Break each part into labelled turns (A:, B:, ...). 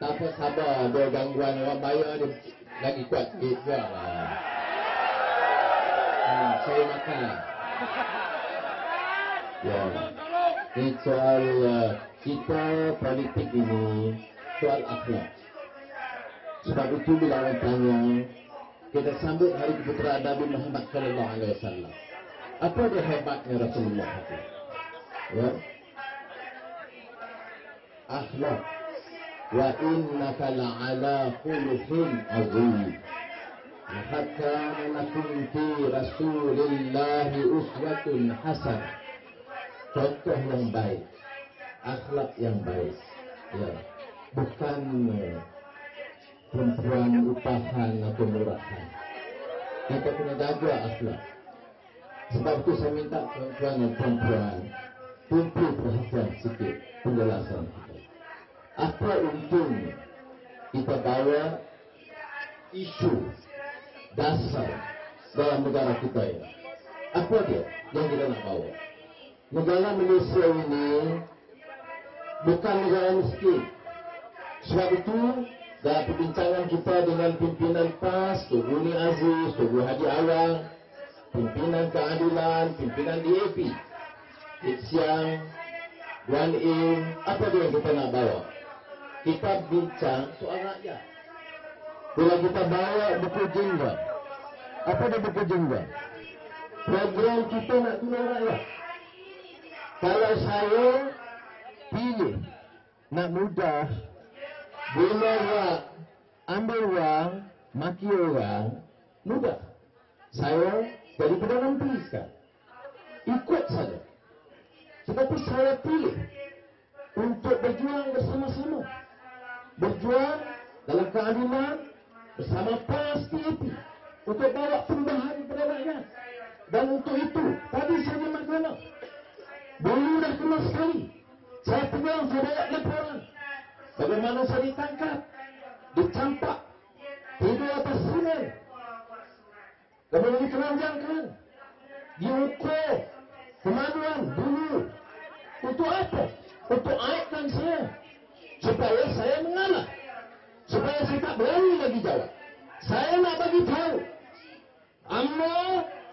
A: Tak apa, sabar. Ada gangguan orang bayar dia lagi kuat sikit juga lah. Saya makan. Ya. Ini soal kita politik ini soal akhlak. Sebab itu bila orang tanya, kita sambut hari keputeraan Nabi Muhammad SAW. Apa dia hebatnya Rasulullah itu? Ya. Akhlak. Wa innaka la'ala khuluqin azim. Laqad kana lakum fi Rasulillahi uswatun hasanah. Contoh yang baik, akhlak yang baik. Ya. Bukan perempuan upahan atau murahan. Kita kena jaga akhlak. Sebab itu saya minta tuan-tuan dan perempuan tumpu perhatian sikit penjelasan kita. Apa untungnya kita bawa isu dasar dalam negara kita ini? Apa dia yang kita nak bawa? Negara Malaysia ini bukan negara miskin. Sebab itu dalam perbincangan kita dengan pimpinan PAS, Tuan Guni Aziz, Tuan Haji Awang, pimpinan keadilan, pimpinan DAP, Siang, Wan Im, apa dia yang kita nak bawa? Kita bincang soal rakyat. Bila kita bawa buku jingga, apa dia buku jingga? Program kita nak tolong rakyat. Kalau saya pilih nak mudah, guna wang, ambil wang, maki orang, mudah. Saya jadi Perdana Menteri sekarang. Ikut saja. Tetapi saya pilih untuk berjuang bersama-sama. Berjuang dalam keadilan bersama PAS TAP untuk bawa perubahan kepada rakyat. Dan untuk itu, tadi saya maklumkan, dulu dah kena sekali. Saya pegang, saya banyak laporan. Bagaimana saya ditangkap, dicampak, tidur atas sungai, kemudian dikeranjangkan, diukur, kemanuan dulu. Untuk apa? Untuk aibkan saya, supaya saya mengalah, supaya saya tak berani lagi jawab. Saya nak bagi tahu, UMNO,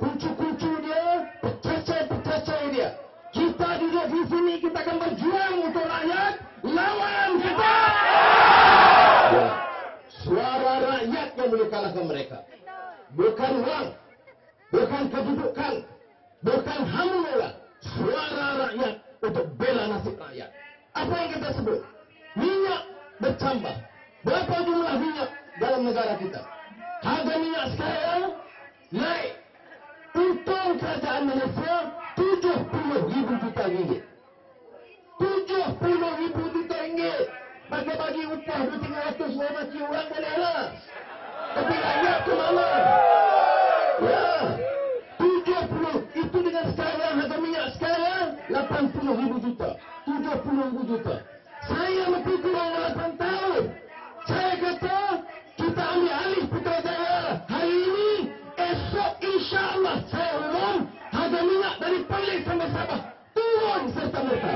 A: kuncu-kuncu dia, pecacai-pecacai dia. Kita duduk di sini, kita akan berjuang untuk rakyat, lawan kita. Ya. Suara rakyat yang boleh kalahkan mereka. Bukan wang, bukan kedudukan, bukan harta. Suara rakyat untuk bela nasib rakyat. Apa yang kita sebut? Minyak bertambah. Berapa jumlah minyak dalam negara kita? Harga minyak sekarang naik. Untung kerajaan Malaysia 70,000 juta ringgit. 70,000 juta ringgit. Bagi-bagi upah 200 orang mati orang bolehlah. Tapi rakyat ke mana? Ya, 70. Itu dengan sekarang harga minyak sekarang 80,000 juta. 70,000 juta. Saya lebih kurang 8 tahun. Saya kata kita ambil alih Putrajaya hari ini, esok insya-Allah saya umum harga minyak dari Perlis sampai Sabah turun serta-merta.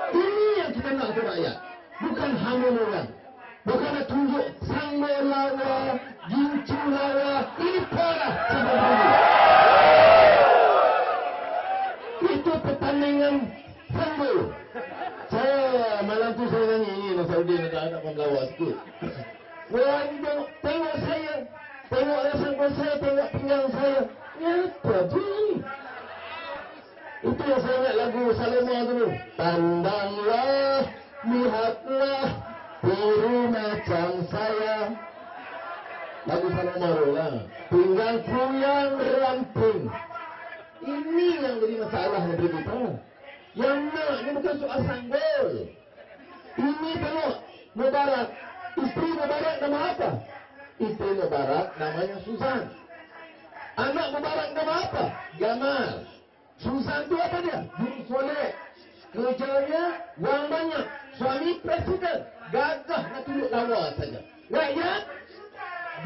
A: Ini yang kita nak untuk rakyat. Bukan hanya orang. Bukan nak tunjuk Sangmo lawa, Gincu lawa. Ini parah sebenarnya. Itu pertandingan Sangmo. Saya malam tu saya nyanyi ini Nasaruddin ada melawak sikit. Orang tengok saya, tengok rasa saya, tengok pinggang saya. Apa dia ni? Itu yang saya ingat lagu Saloma dulu. Pandanglah, lihatlah, biru macam saya. Lagu Saloma dulu lah. Pinggangku yang ramping. Ini yang jadi masalah negeri kita. Yang nak, ini bukan soal sanggol. Ini tengok, Mubarak. Isteri Mubarak nama apa? Isteri Mubarak namanya Susan. Anak Mubarak nama apa? Gamal. Susan tu apa dia? Guru soleh. Kerjanya wang banyak. Suami presiden. Gagah nak tunjuk lawa saja. Rakyat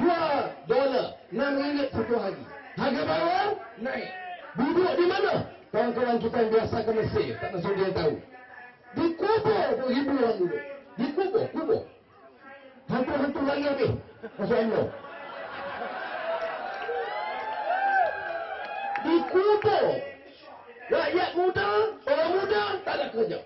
A: $2, RM6 satu hari. Harga bawang naik. Duduk di mana? Kawan-kawan kita yang biasa ke Mesir, tak masuk dia tahu. Di Kuba ribu orang duduk. Dikubur. Hantu-hantu lagi habis. Masuk UMNO. Dikubur. Rakyat muda, orang muda tak ada kerja.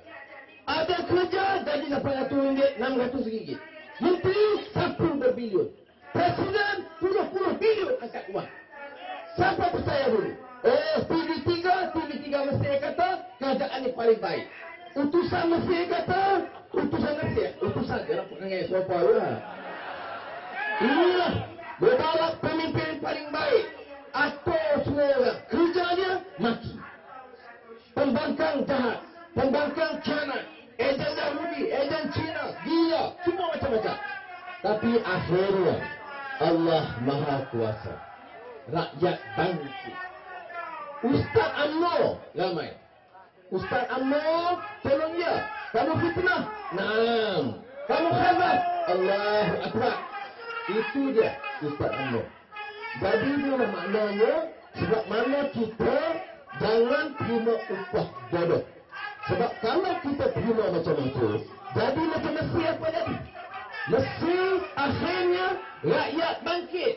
A: Ada kerja, gaji RM800, RM600. Menteri, 10 berbilion. Presiden, puluh-puluh bilion angkat uang. Siapa percaya dulu? TV3 Mesir kata, kerajaan ini paling baik. Utusan Mesir kata, utusan jangan perangai sopa lah. Inilah berbalak pemimpin paling baik. Atur semua orang. Kerjanya maki. Pembangkang jahat, pembangkang khianat, ejen Yahudi, ejen Cina, gila, semua macam-macam. Tapi akhirnya Allah Maha Kuasa. Rakyat bangkit. Ustaz UMNO ramai. Ustaz UMNO tolong ya. Kamu fitnah. Naam. Kamu khabar. Allahu Akbar. Itu dia Ustaz UMNO. Jadi dia maknanya sebab mana kita jangan terima upah bodoh. Sebab kalau kita terima macam itu, jadi macam Mesir apa jadi? Mesir akhirnya rakyat bangkit.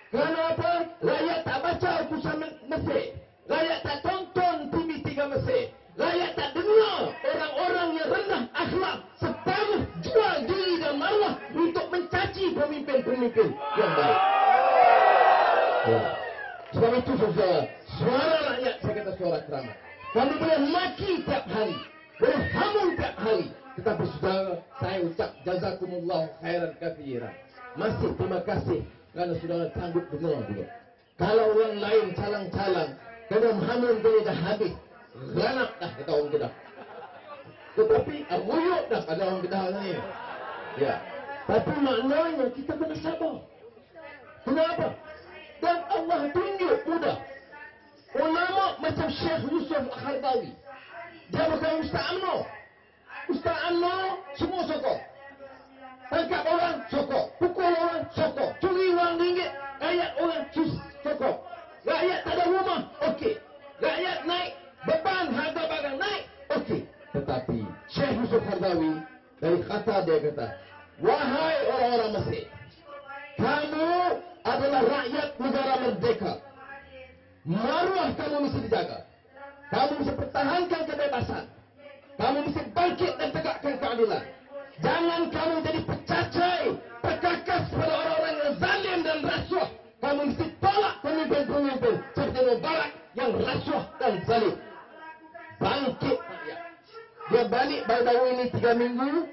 A: Kerana apa? Rakyat tak baca utusan Mesir. Rakyat tak tonton TV3 Mesir. Rakyat tak dengar orang-orang yang rendah akhlak separuh jual diri dan maruah untuk mencaci pemimpin-pemimpin yang baik. Ya. Sebab itu saudara, suara rakyat, saya kata suara keramat. Kami boleh maki tiap hari, boleh hamun tiap hari. Tetapi saudara, saya ucap jazakumullah khairan katsiran. Masih terima kasih kerana saudara sanggup dengar juga. Kalau orang lain calang-calang, kena hamun boleh dah habis. Ranak dah kata orang Kedah. Tetapi ruyuk dah kata orang Kedah ni. Ya. Tapi maknanya kita kena sabar. Kenapa? Dan Allah tunjuk mudah. Ulama macam Syekh Yusuf Al-Khardawi. Dia bukan Ustaz UMNO. Ustaz UMNO semua sokong. Tangkap orang sokong. Pukul orang sokong. Curi wang ringgit. Rakyat orang sokong. Rakyat tak ada rumah. Okey. Rakyat naik. Beban harga barang naik. Okey. Tetapi Syekh Yusuf Al-Khardawi dari kata dia kata, wahai orang-orang Mesir, kamu adalah rakyat negara merdeka. Maruah kamu mesti dijaga. Kamu mesti pertahankan kebebasan. Kamu mesti bangkit dan tegakkan keadilan. Jangan kamu jadi pecacai, perkakas pada orang-orang yang zalim dan rasuah. Kamu mesti tolak pemimpin-pemimpin seperti Mubarak yang rasuah dan zalim. Bangkit rakyat. Dia balik baru-baru ini 3 minggu.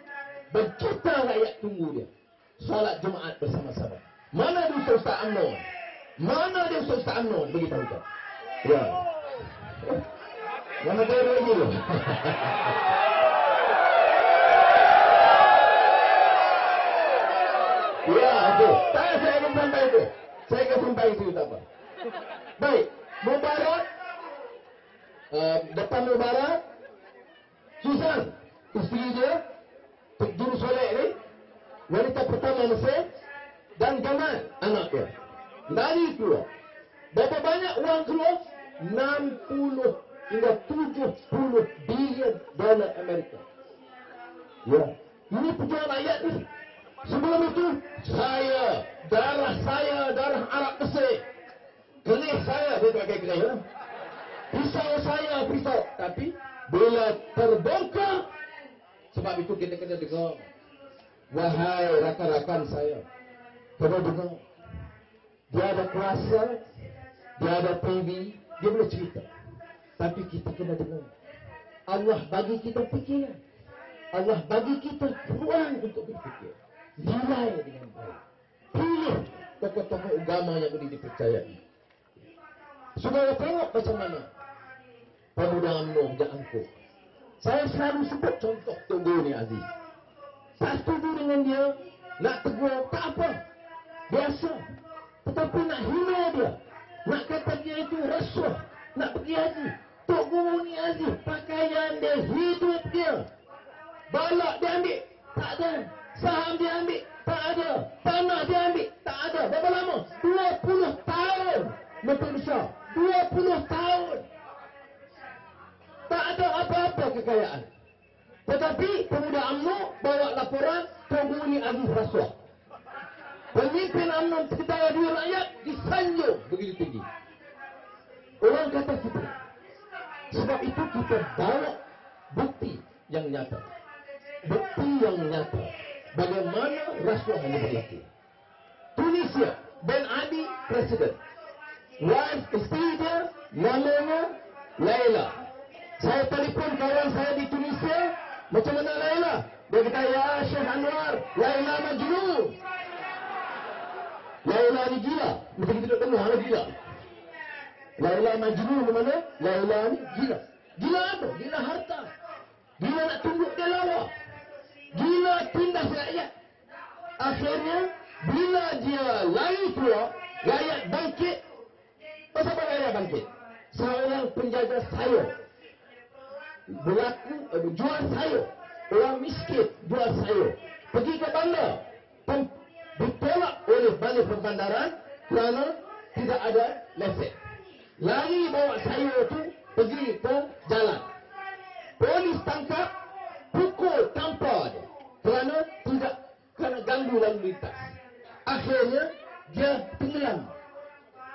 A: Berjuta rakyat tunggu dia. Salat Jumaat bersama-sama. Mana dia Ustaz UMNO? Mana dia Ustaz UMNO? Beritahu tak? Ya. Mana dia lagi tu? Ya, okey. Saya akan sampai itu. Saya akan sampai itu tak apa. Baik. Mubarak. Depan Mubarak. Susan. Isteri dia. Juru solek ni. Wanita pertama Mesir. Dan Gamal, anak dia. Lari keluar. Berapa banyak uang keluar? 60 hingga 70 bilion dolar Amerika. Ya. Ini perjuangan rakyat ni. Sebelum itu, darah Arab Mesir. Kelih saya, dia pakai kelih. Ya? Pisau. Tapi, bila terbongkar, sebab itu kita kena dengar. Wahai rakan-rakan saya, kena dengar. Dia ada kuasa, dia ada TV, dia boleh cerita. Tapi kita kena dengar. Allah bagi kita fikiran. Allah bagi kita ruang untuk berfikir. Nilai dengan baik. Pilih tokoh-tokoh agama yang boleh dipercayai. Saudara tengok macam mana pemuda UMNO diangkut. Saya selalu sebut contoh Tunggul ni Aziz. Tak setuju dengan dia, nak tegur, tak apa. Biasa. Tetapi nak hina dia, nak kata dia itu rasuah, nak pergi haji. Tok Guru ni Aziz, pakaian dia, hidup dia. Balak dia ambil, tak ada. Saham dia ambil, tak ada. Tanah dia ambil, tak ada. Berapa lama? 20 tahun. Menteri Besar. 20 tahun. Tak ada apa-apa kekayaan. Tetapi pemuda UMNO bawa laporan penghuni agih rasuah. Pemimpin UMNO kita di rakyat disanjung begitu tinggi. Orang kata kita. Sebab itu kita bawa bukti yang nyata. Bukti yang nyata. Bagaimana rasuah ini berlaku. Tunisia, Ben Ali presiden. Wife isteri dia namanya Laila. Saya telefon kawan saya di Tunisia. Macam mana Laila? Dia kata, ya Syekh Anwar, Laila majnun. Laila ni gila. Mesti kita tak kenal gila. Laila majnun di mana? Laila ni gila. Gila apa? Gila harta. Gila nak tunduk dia lawa. Gila tindas rakyat. Akhirnya, bila dia lari keluar, rakyat bangkit. Pasal apa rakyat bangkit? Seorang penjaga sayur berlaku jual sayur. Orang miskin jual sayur. Pergi ke bandar. Ditolak oleh balai pembandaran kerana tidak ada lesen. Lari bawa sayur itu pergi ke jalan. Polis tangkap, pukul tampar dia kerana ganggu lalu lintas. Akhirnya dia tenggelam.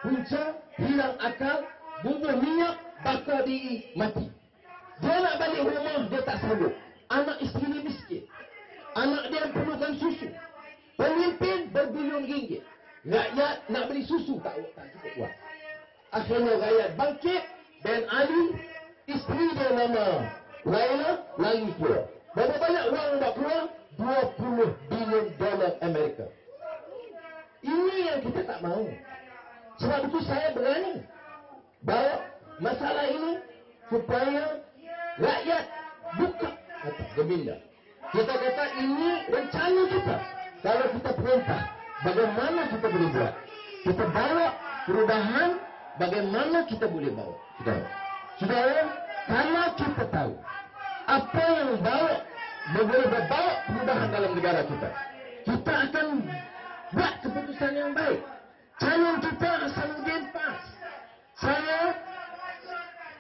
A: Punca, hilang akal, bubur minyak, bakar diri, mati. Dia nak balik rumah, dia tak sanggup. Anak isteri dia miskin. Anak dia perlukan susu. Pemimpin berbilion ringgit. Rakyat nak beli susu, tak cukup buat. Akhirnya rakyat bangkit. Ben Ali, isteri dia nama Laila, lari keluar. Berapa banyak wang nak keluar? $20 bilion Amerika. Ini yang kita tak mahu. Sebab itu saya berani bawa masalah ini supaya rakyat buka mata gembira. Kita kata ini rencana kita. Kalau kita perintah, bagaimana kita boleh buat? Kita bawa perubahan, bagaimana kita boleh bawa? Saudara, kalau kita tahu apa yang boleh membawa perubahan dalam negara kita, kita akan buat keputusan yang baik. Calon kita Hasanuddin PAS. Saya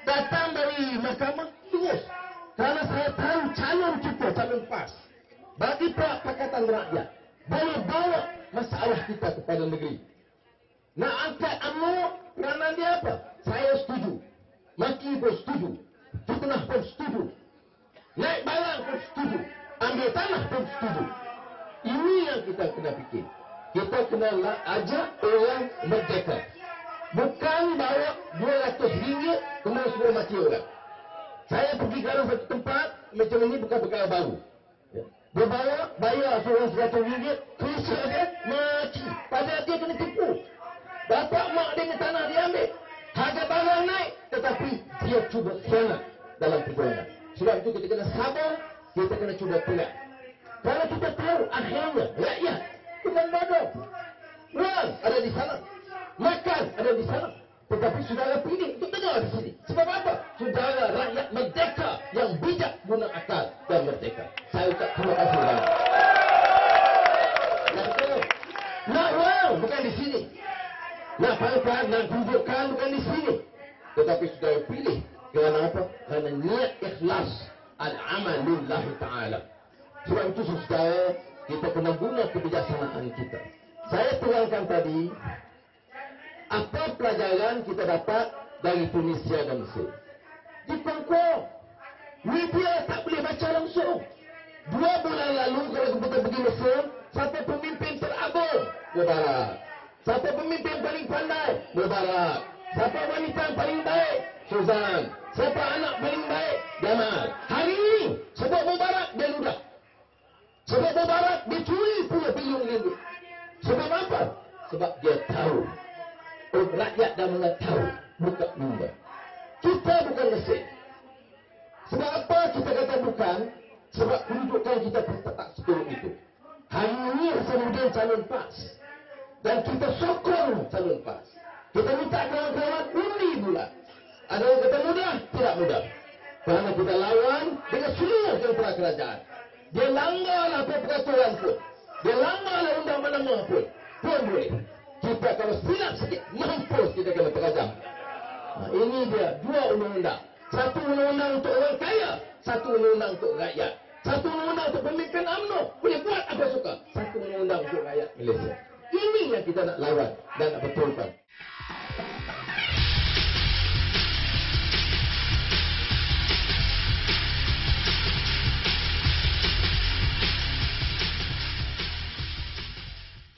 A: datang dari mahkamah terus. Karena saya tahu calon kita, calon PAS. Bagi Pakatan Rakyat, boleh bawa masalah kita kepada negeri. Nak angkat UMNO, kerana dia apa? Saya setuju. Maki pun setuju. Fitnah pun setuju. Naik barang pun setuju. Ambil tanah pun setuju. Ini yang kita kena fikir. Kita kena ajak orang merdeka. Bukan bawa RM200 kemudian semua mati orang. Saya pergi ke satu tempat macam ini bukan perkara baru. Dia bawa bayar seorang RM100, kerja dia mati. Padahal dia kena tipu. Bapak mak dia dengan tanah dia ambil. Harga barang naik, tetapi dia cuba khianat dalam perjuangan. Sebab itu kita kena sabar, kita kena cuba pelat. Kalau kita tahu akhirnya rakyat bukan bodoh. Uang ada di sana, makan ada di sana. Tetapi saudara pilih untuk tinggal di sini. Sebab apa? Saudara rakyat merdeka yang bijak guna akal dan merdeka. Saya ucap terima kasih. Nak uang bukan di sini. Nak pangkat, nak tunjukkan bukan di sini. Tetapi saudara pilih kerana apa? Kerana niat ikhlas al-amal lillahi ta'ala. Sebab itu saudara, kita kena guna kebijaksanaan kita. Saya terangkan tadi apa pelajaran kita dapat dari Tunisia dan Mesir. Di Kongo, media tak boleh baca langsung. 2 bulan lalu kalau kita pergi Mesir, siapa pemimpin teragong? Mubarak. Siapa pemimpin paling pandai? Mubarak. Siapa wanita yang paling baik? Suzan. Siapa anak paling baik? Jamal. Hari ini, sebab Mubarak dia ludah. Sebab Mubarak dia curi pula bilion ringgit. Sebab apa? Sebab dia tahu. Rakyat dah mula tahu. Bukan muda. Kita bukan Mesir. Sebab apa kita kata bukan? Sebab kedudukan kita tak seperti itu. Hari ini Hasanuddin calon PAS. Dan kita sokong calon PAS. Kita minta kawan-kawan undi pula. Ada orang kata mudah? Tidak mudah. Kerana kita lawan dengan seluruh tentera kerajaan. Dia langgarlah peraturan pun. Dia langgarlah undang mana pun. Pun boleh. Kita kalau silap sikit, mampus kita kena terajam. Ini dia 2 undang-undang. Satu undang-undang untuk orang kaya. Satu undang-undang untuk rakyat. Satu undang-undang untuk pemimpin UMNO. Boleh buat apa suka. Satu undang-undang untuk rakyat Malaysia. Ini yang kita nak lawan dan nak betulkan.